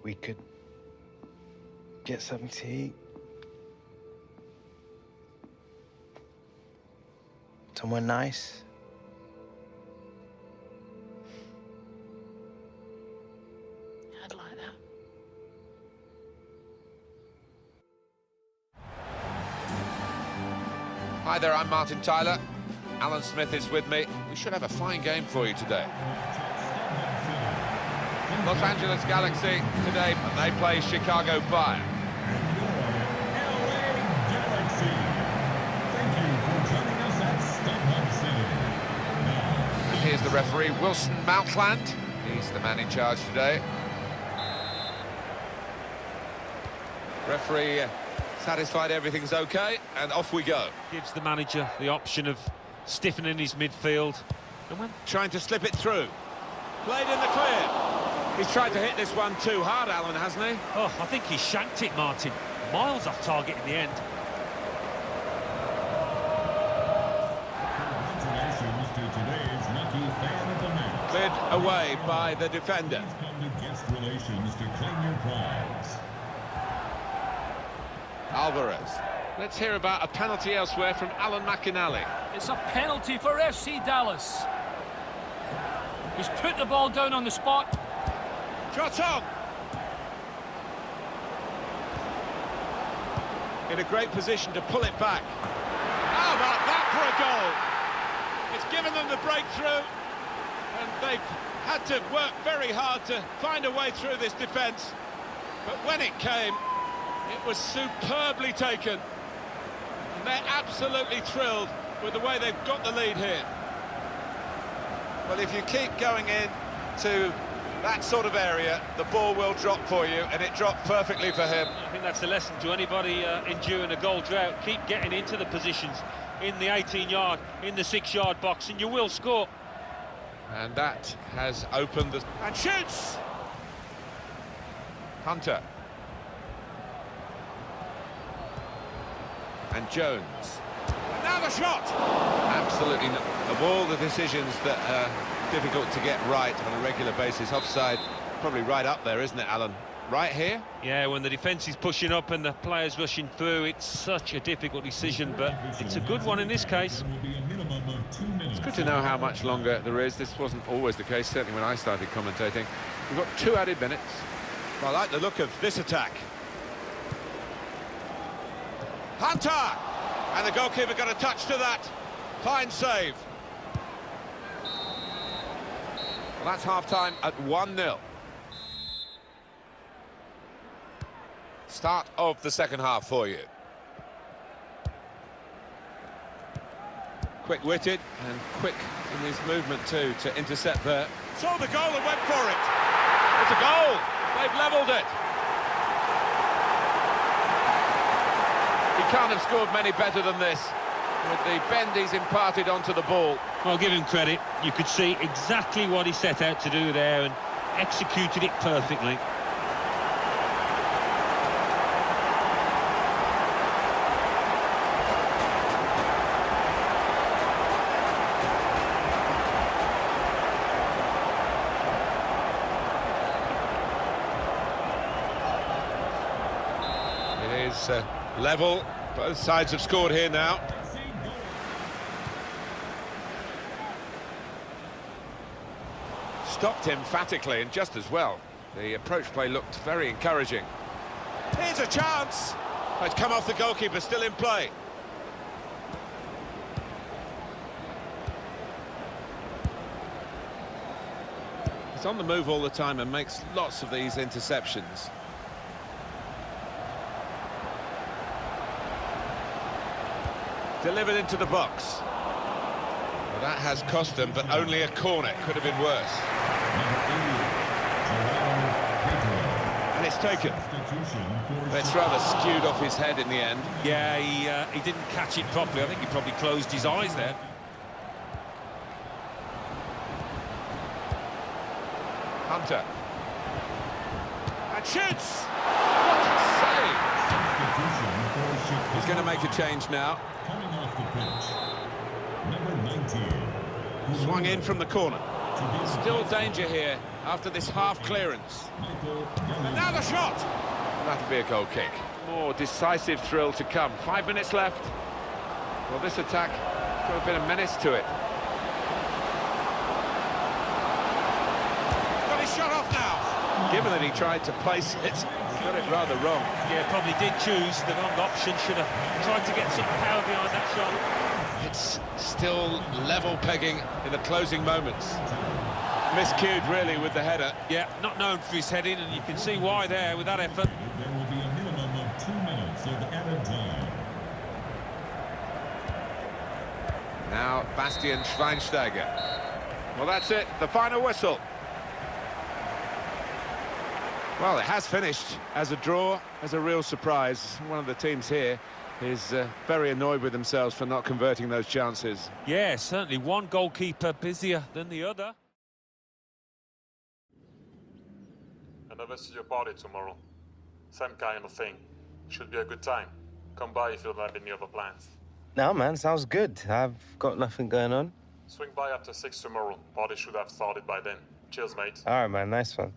We could get something to eat. Somewhere nice. I'd like that. Hi there, I'm Martin Tyler. Alan Smith is with me. We should have a fine game for you today. Los Angeles Galaxy today, and they play Chicago Fire. And here's the referee, Wilson Mountland. He's the man in charge today. Referee satisfied everything's okay, and off we go. Gives the manager the option of stiffening his midfield. And when trying to slip it through. Played in the clear. He's tried to hit this one too hard, Alan, hasn't he? Oh, I think he shanked it, Martin. Miles off target in the end. Congratulations to today's lucky fan of the match. Cleared away by the defender. Please come to guest relations to claim your prize. Alvarez. Let's hear about a penalty elsewhere from Alan McInally. It's a penalty for FC Dallas. He's put the ball down on the spot. Shot on! In a great position to pull it back. How about that for a goal? It's given them the breakthrough, and they've had to work very hard to find a way through this defence. But when it came, it was superbly taken. And they're absolutely thrilled with the way they've got the lead here. Well, if you keep going in to that sort of area, the ball will drop for you, and it dropped perfectly for him. I think that's the lesson to anybody enduring a goal drought. Keep getting into the positions in the 18-yard, in the 6-yard box, and you will score. And that has opened the... And shoots! Hunter. And Jones. And now the shot! Absolutely, of all the decisions that are difficult to get right on a regular basis, offside, probably right up there, isn't it, Alan? Right here? Yeah, when the defence is pushing up and the players rushing through, it's such a difficult decision, but it's a good one in this case. It's good to know how much longer there is. This wasn't always the case, certainly when I started commentating. We've got 2 added minutes. I like the look of this attack. Hunter! And the goalkeeper got a touch to that. Fine save. Well, that's half-time at 1-0. Start of the second half for you. Quick-witted and quick in his movement too to intercept there. Saw the goal and went for it. It's a goal. They've levelled it. He can't have scored many better than this. with the bend he's imparted onto the ball. Well, give him credit. You could see exactly what he set out to do there and executed it perfectly. It is level. Both sides have scored here now. Stopped emphatically and just as well. The approach play looked very encouraging. Here's a chance! It's come off the goalkeeper, still in play. He's on the move all the time and makes lots of these interceptions. Delivered into the box. Well, that has cost them, but only a corner. Could have been worse. And it's taken. It's rather skewed off his head in the end. Yeah, he didn't catch it properly. I think he probably closed his eyes there. Hunter. And shoots! What a save! He's going to make a change now. Swung in from the corner. Still danger here after this half clearance. And now the shot! That'll be a goal kick. More decisive thrill to come. 5 minutes left. Well, this attack has got a bit of menace to it. Got his shot off now. Given that he tried to place it, he got it rather wrong. Yeah, probably did choose the wrong option. Should have tried to get some power behind that shot. It's still level pegging in the closing moments. Miscued, really, with the header. Yeah, not known for his heading, and you can see why there with that effort. There will be a minimum of 2 minutes of added time. Now, Bastian Schweinsteiger. Well, that's it, the final whistle. Well, it has finished as a draw, as a real surprise. One of the teams here is very annoyed with themselves for not converting those chances. Yeah, certainly one goalkeeper busier than the other. Another studio party tomorrow. Same kind of thing. Should be a good time. Come by if you don't have any other plans. No, man, sounds good. I've got nothing going on. Swing by after 6 tomorrow. Party should have started by then. Cheers, mate. All right, man, nice one.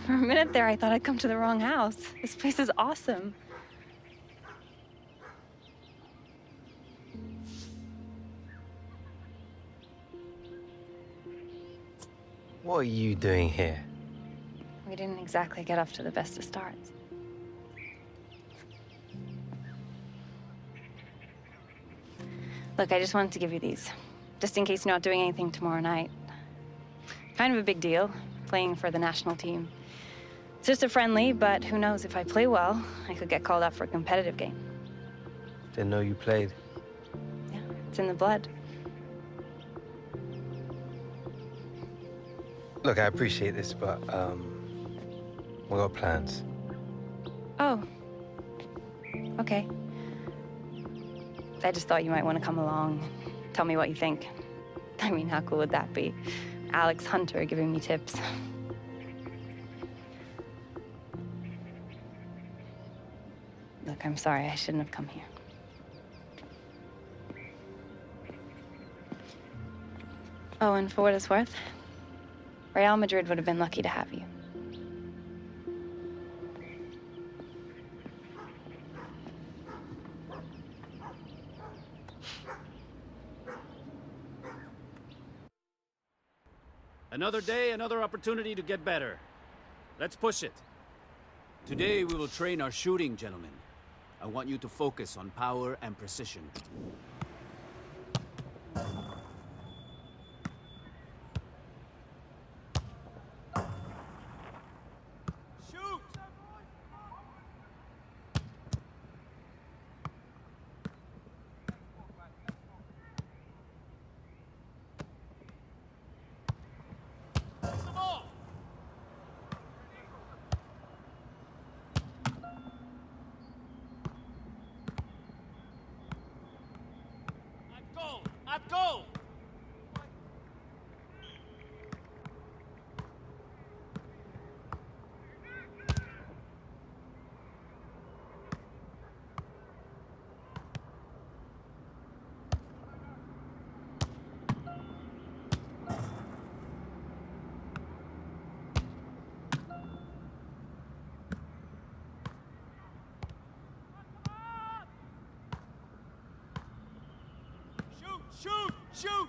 For a minute there, I thought I'd come to the wrong house. This place is awesome. What are you doing here? We didn't exactly get off to the best of starts. Look, I just wanted to give you these, just in case you're not doing anything tomorrow night. Kind of a big deal, playing for the national team. It's just a friendly, but who knows, if I play well, I could get called up for a competitive game. Didn't know you played. Yeah, it's in the blood. Look, I appreciate this, but we got plans. Oh. Okay. I just thought you might want to come along, tell me what you think. I mean, how cool would that be? Alex Hunter giving me tips. Look, I'm sorry, I shouldn't have come here. Oh, and for what it's worth, Real Madrid would have been lucky to have you. Another day, another opportunity to get better. Let's push it. Today we will train our shooting, gentlemen. I want you to focus on power and precision. At goal! Shoot! Shoot!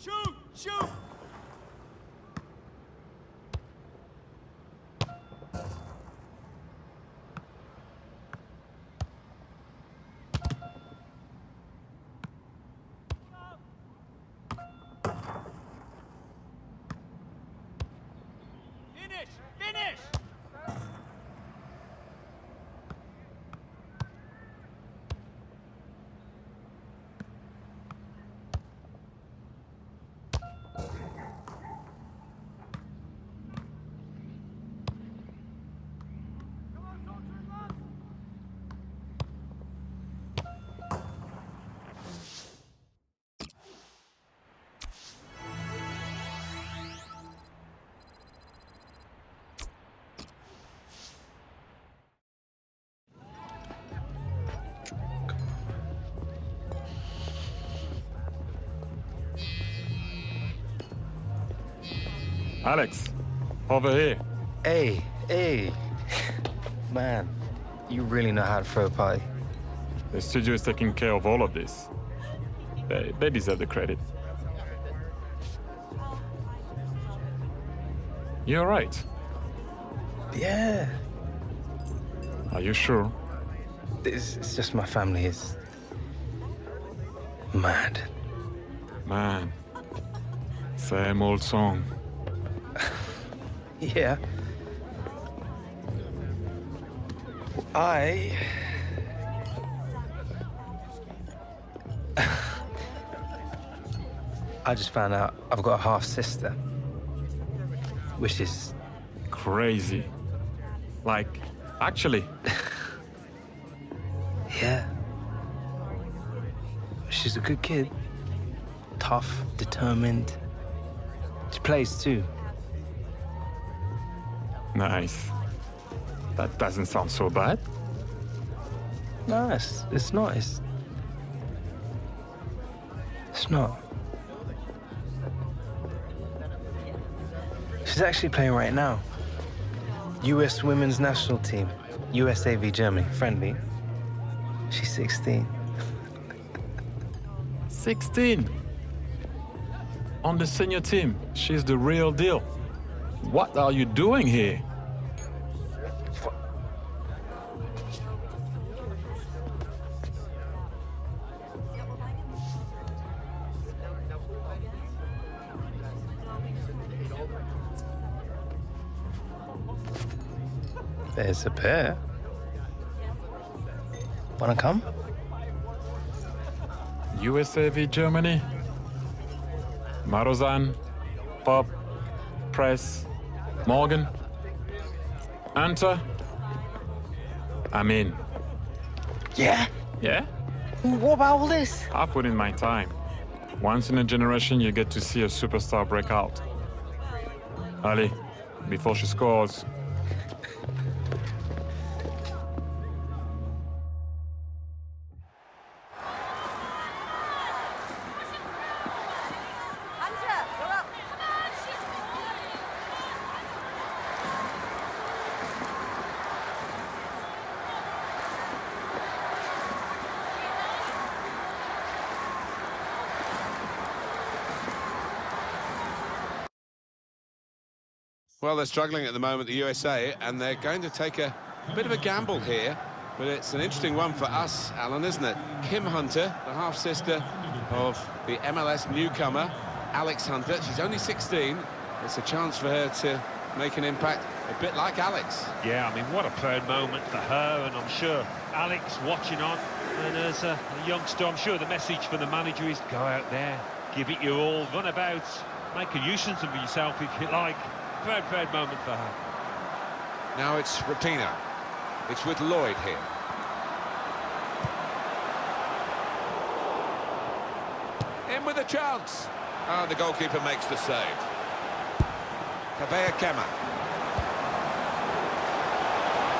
Shoot! Shoot! Finish! Alex, over here. Hey. Man, you really know how to throw a party. The studio is taking care of all of this. They deserve the credit. You're right. Yeah. Are you sure? It's just my family is mad. Man, same old song. Yeah. I just found out I've got a half-sister, which is crazy. Like, actually. Yeah. She's a good kid. Tough, determined. She plays too. Nice. That doesn't sound so bad. No, it's not. It's not. She's actually playing right now. U.S. Women's National Team. USA v Germany. Friendly. She's 16. 16? On the senior team, she's the real deal. What are you doing here? There's a pair. Wanna come? USA v Germany. Marozan, Pop, Press, Morgan, Anta. I'm in. Yeah? Yeah? What about all this? I put in my time. Once in a generation, you get to see a superstar break out. Ali, before she scores. Well, they're struggling at the moment, the USA, and they're going to take a bit of a gamble here. But it's an interesting one for us, Alan, isn't it? Kim Hunter, the half-sister of the MLS newcomer, Alex Hunter. She's only 16. It's a chance for her to make an impact, a bit like Alex. Yeah, I mean, what a proud moment for her, and I'm sure Alex watching on. And as a youngster, I'm sure the message from the manager is go out there, give it your all, run about, make a nuisance of yourself if you like. Proud moment for her. Now it's Rapina. It's with Lloyd here. In with a chance. Oh, the goalkeeper makes the save. Kabea Kema.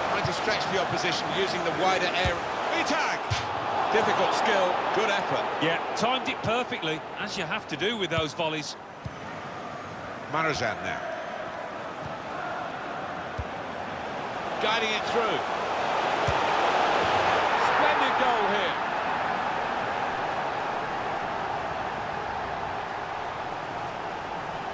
Trying to stretch the opposition using the wider area. Tag. Difficult skill, good effort. Yeah, timed it perfectly, as you have to do with those volleys. Marazan now. Guiding it through. Splendid goal here.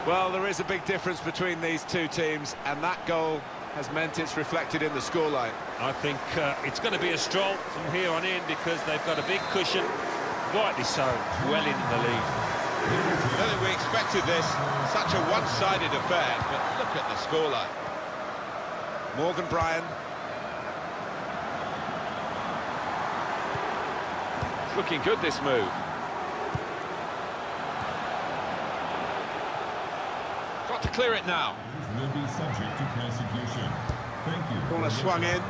Well, there is a big difference between these two teams, and that goal has meant it's reflected in the scoreline. I think it's going to be a stroll from here on in because they've got a big cushion, rightly so, well in the lead. I don't think we expected this, such a one-sided affair, but look at the scoreline. Morgan Bryan. It's looking good, this move. Got to clear it now. Will be subject to prosecution. Thank you. Corner swung in.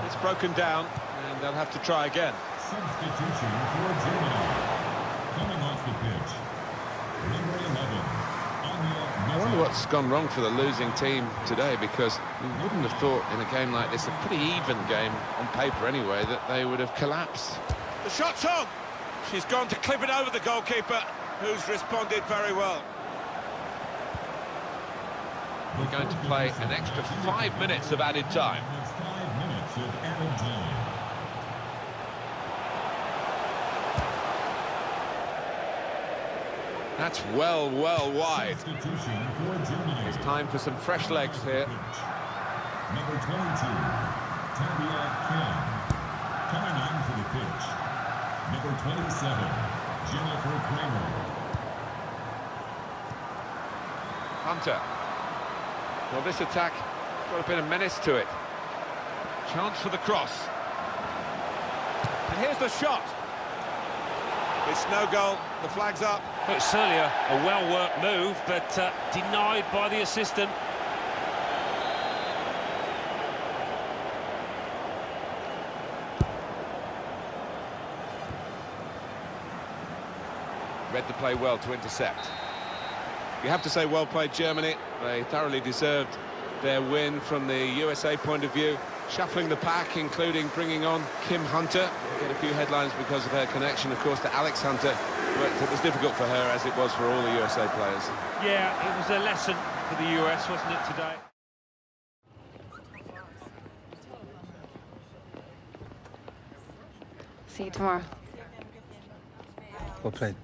It's broken down, and they'll have to try again. Substitution for Germany. Coming off the pitch, number 11. I wonder what's gone wrong for the losing team today, because we wouldn't have thought in a game like this, a pretty even game on paper anyway, that they would have collapsed. The shot's on! She's gone to clip it over the goalkeeper, who's responded very well. We're going to play an extra 5 minutes of added time. 5 minutes of added time. That's well wide. Substitution for Germany. It's time for some fresh legs here. Number 22, Tabia Kim. Coming onto the pitch, number 27, Jennifer Kramer. Hunter. Well, this attack got a bit of menace to it. Chance for the cross. And here's the shot. It's no goal. The flag's up. It's certainly a well-worked move, but denied by the assistant. Read the play well to intercept. You have to say well played, Germany. They thoroughly deserved their win from the USA point of view. Shuffling the pack, including bringing on Kim Hunter. Get a few headlines because of her connection, of course, to Alex Hunter. But it was difficult for her, as it was for all the USA players. Yeah, it was a lesson for the US, wasn't it, today? See you tomorrow. Well played.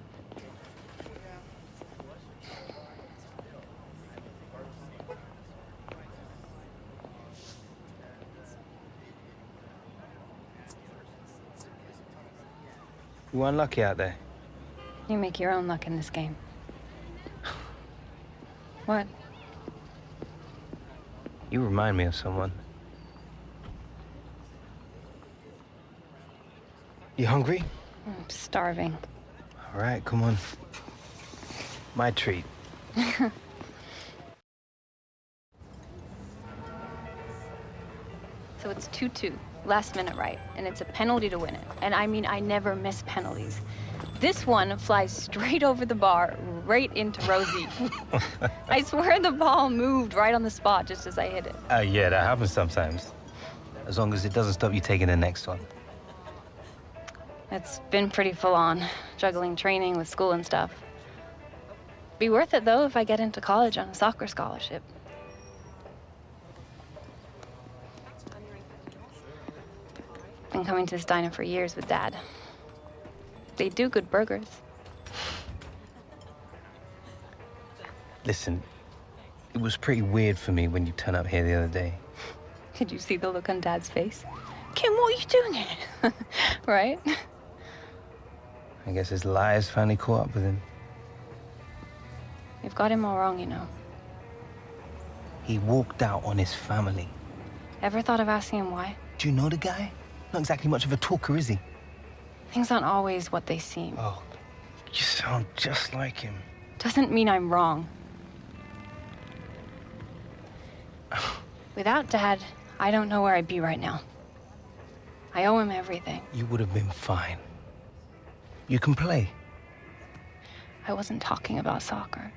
You were unlucky out there. You make your own luck in this game. What? You remind me of someone. You hungry? I'm starving. All right, come on. My treat. So it's 2-2, last minute right, and it's a penalty to win it. And I mean, I never miss penalties. This one flies straight over the bar, right into Rosie. I swear the ball moved right on the spot just as I hit it. Yeah, that happens sometimes. As long as it doesn't stop you taking the next one. It's been pretty full on, juggling training with school and stuff. Be worth it though if I get into college on a soccer scholarship. Been coming to this diner for years with Dad. They do good burgers. Listen, it was pretty weird for me when you turned up here the other day. Did you see the look on Dad's face? Kim, what are you doing here? Right? I guess his lies finally caught up with him. You've got him all wrong, you know. He walked out on his family. Ever thought of asking him why? Do you know the guy? Not exactly much of a talker, is he? Things aren't always what they seem. Oh, you sound just like him. Doesn't mean I'm wrong. Without Dad, I don't know where I'd be right now. I owe him everything. You would have been fine. You can play. I wasn't talking about soccer.